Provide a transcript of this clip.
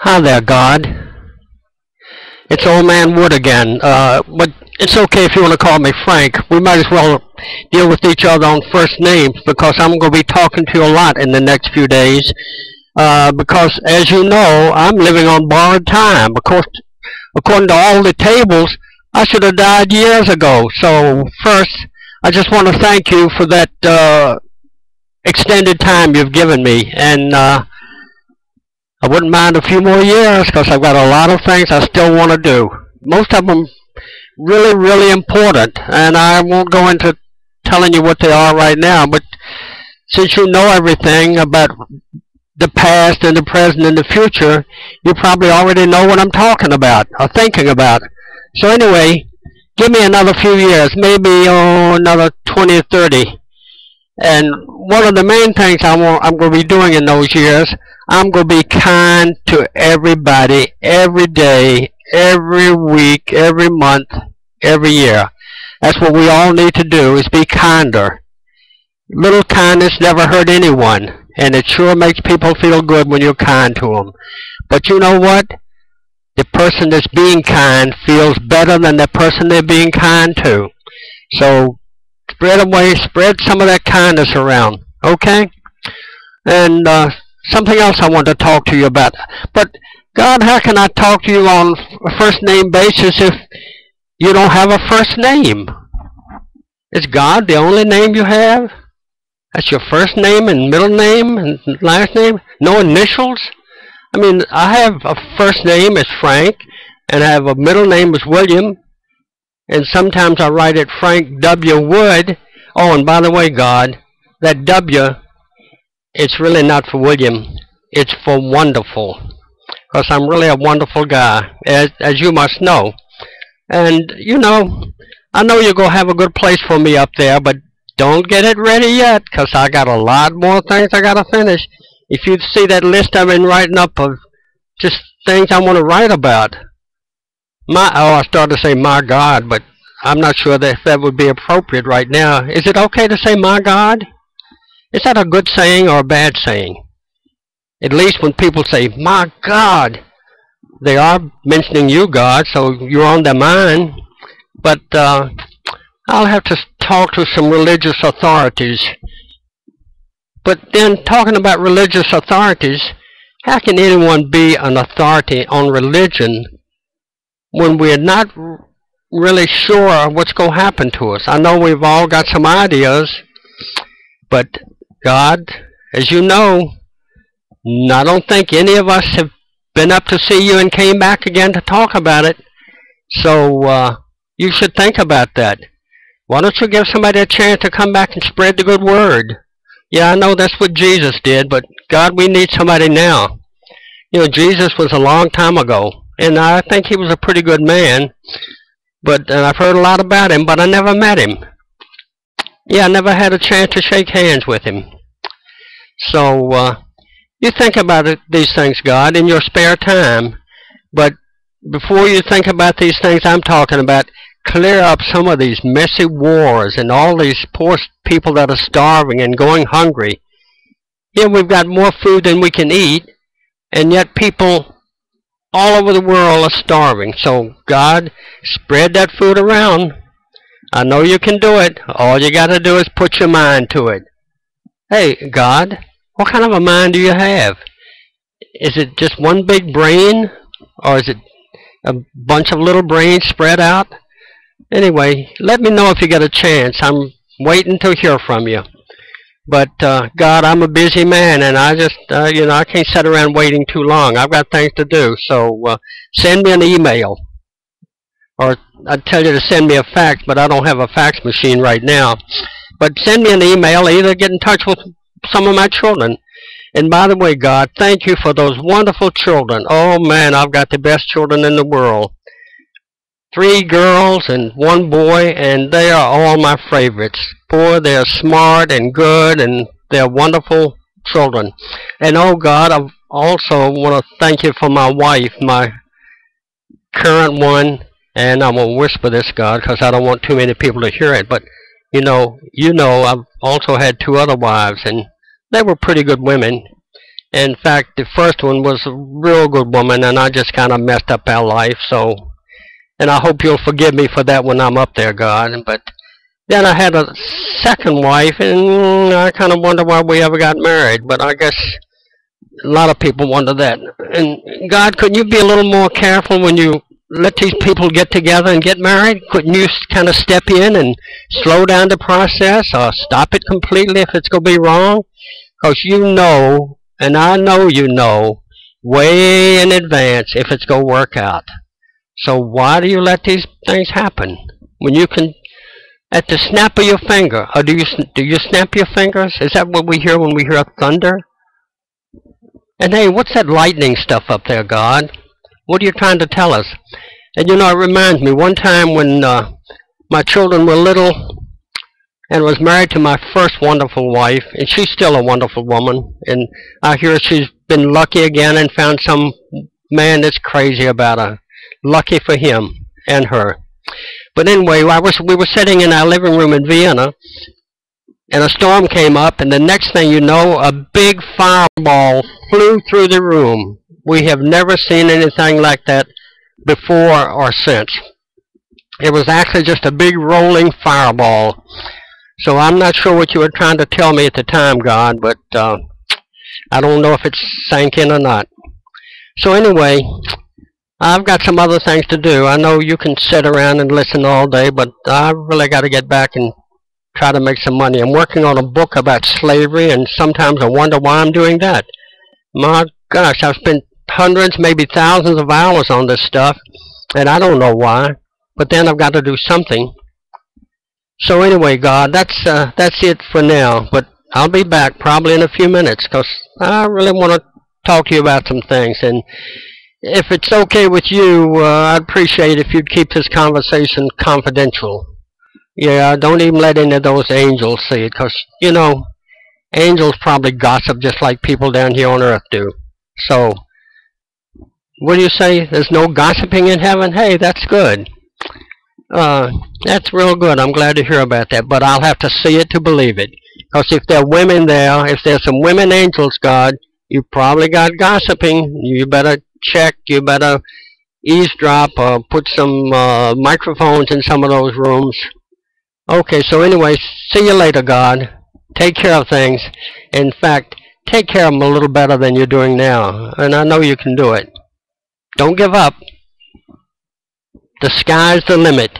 Hi there, God. It's Old Man Wood again. But it's okay if you want to call me Frank. We might as well deal with each other on first names because I'm going to be talking to you a lot in the next few days. Because, as you know, I'm living on borrowed time. Of course, according to all the tables, I should have died years ago. So, first, I just want to thank you for that extended time you've given me. And I wouldn't mind a few more years because I've got a lot of things I still want to do. Most of them really, really important, and I won't go into telling you what they are right now, but since you know everything about the past and the present and the future, you probably already know what I'm talking about or thinking about. So anyway, give me another few years, maybe another 20 or 30. And one of the main things I'm going to be doing in those years, I'm going to be kind to everybody, every day, every week, every month, every year. That's what we all need to do, is be kinder. Little kindness never hurt anyone, and it sure makes people feel good when you're kind to them. But you know what? The person that's being kind feels better than the person they're being kind to. So spread some of that kindness around, okay? And something else I want to talk to you about. But God, how can I talk to you on a first name basis if you don't have a first name? Is God the only name you have? That's your first name and middle name and last name? No initials? I mean, I have a first name as Frank, and I have a middle name as William, and sometimes I write it Frank W. Wood. Oh, and by the way, God, that W, it's really not for William. It's for wonderful, because I'm really a wonderful guy, as you must know. And, you know, I know you're going to have a good place for me up there, but don't get it ready yet, because I got a lot more things I got to finish. If you see that list I've been writing up of just things I want to write about. I started to say my God, but I'm not sure that if that would be appropriate right now. Is it okay to say my God? Is that a good saying or a bad saying? At least when people say, my God, they are mentioning you, God, so you're on their mind. But I'll have to talk to some religious authorities. But then, talking about religious authorities, how can anyone be an authority on religion when we're not really sure what's going to happen to us? I know we've all got some ideas, but God, as you know, I don't think any of us have been up to see you and came back again to talk about it. So you should think about that. Why don't you give somebody a chance to come back and spread the good word? Yeah, I know that's what Jesus did, but God, we need somebody now. You know, Jesus was a long time ago, and I think he was a pretty good man. And I've heard a lot about him, but I never met him. Yeah, I never had a chance to shake hands with him. So, you think about these things, God, in your spare time. But before you think about these things I'm talking about, clear up some of these messy wars and all these poor people that are starving and going hungry. Here we've got more food than we can eat, and yet people all over the world are starving. So, God, spread that food around. I know you can do it. All you got to do is put your mind to it. Hey, God, what kind of a mind do you have? Is it just one big brain, or is it a bunch of little brains spread out? Anyway, let me know if you get a chance. I'm waiting to hear from you. But, God, I'm a busy man, and I just, I can't sit around waiting too long. I've got things to do. So send me an email. Or I'd tell you to send me a fax, but I don't have a fax machine right now. But send me an email. Either get in touch with some of my children. And by the way, God, thank you for those wonderful children. Oh, man, I've got the best children in the world. 3 girls and 1 boy, and they are all my favorites. Boy, they're smart and good, and they're wonderful children. And oh God, I also want to thank you for my wife, my current one, and I'm going to whisper this, God, because I don't want too many people to hear it, but you know, I've also had 2 other wives, and they were pretty good women. In fact, the first one was a real good woman, and I just kind of messed up our life. So, and I hope you'll forgive me for that when I'm up there, God. But then I had a second wife, and I kind of wonder why we ever got married. But I guess a lot of people wonder that. And God, could you be a little more careful when you let these people get together and get married? Couldn't you kind of step in and slow down the process or stop it completely if it's going to be wrong? Because you know, and I know you know, way in advance if it's going to work out. So why do you let these things happen when you can, at the snap of your finger? Or do you snap your fingers? Is that what we hear when we hear thunder? And hey, what's that lightning stuff up there, God? What are you trying to tell us? And you know, it reminds me, one time when my children were little and was married to my first wonderful wife, and she's still a wonderful woman, and I hear she's been lucky again and found some man that's crazy about her. Lucky for him and her. But anyway, we were sitting in our living room in Vienna, and a storm came up, and the next thing you know, a big fireball flew through the room. We have never seen anything like that before or since. It was actually just a big rolling fireball. So I'm not sure what you were trying to tell me at the time, God, but I don't know if it sank in or not. So anyway, I've got some other things to do. I know you can sit around and listen all day, but I really got to get back and try to make some money. I'm working on a book about slavery, and sometimes I wonder why I'm doing that. My gosh, I've spent hundreds, maybe thousands of hours on this stuff, and I don't know why. But then I've got to do something. So anyway, God, that's it for now. But I'll be back probably in a few minutes, because I really want to talk to you about some things. And if it's okay with you, I'd appreciate if you'd keep this conversation confidential. Yeah, don't even let any of those angels see it, because, you know, angels probably gossip just like people down here on earth do. So, what do you say? There's no gossiping in heaven? Hey, that's good. That's real good. I'm glad to hear about that. But I'll have to see it to believe it. Because if there are women there, if there's some women angels, God, you probably got gossiping. You better check. You better eavesdrop or put some microphones in some of those rooms. Okay, so anyway, see you later, God. Take care of things. In fact, take care of them a little better than you're doing now. And I know you can do it. Don't give up. The sky's the limit.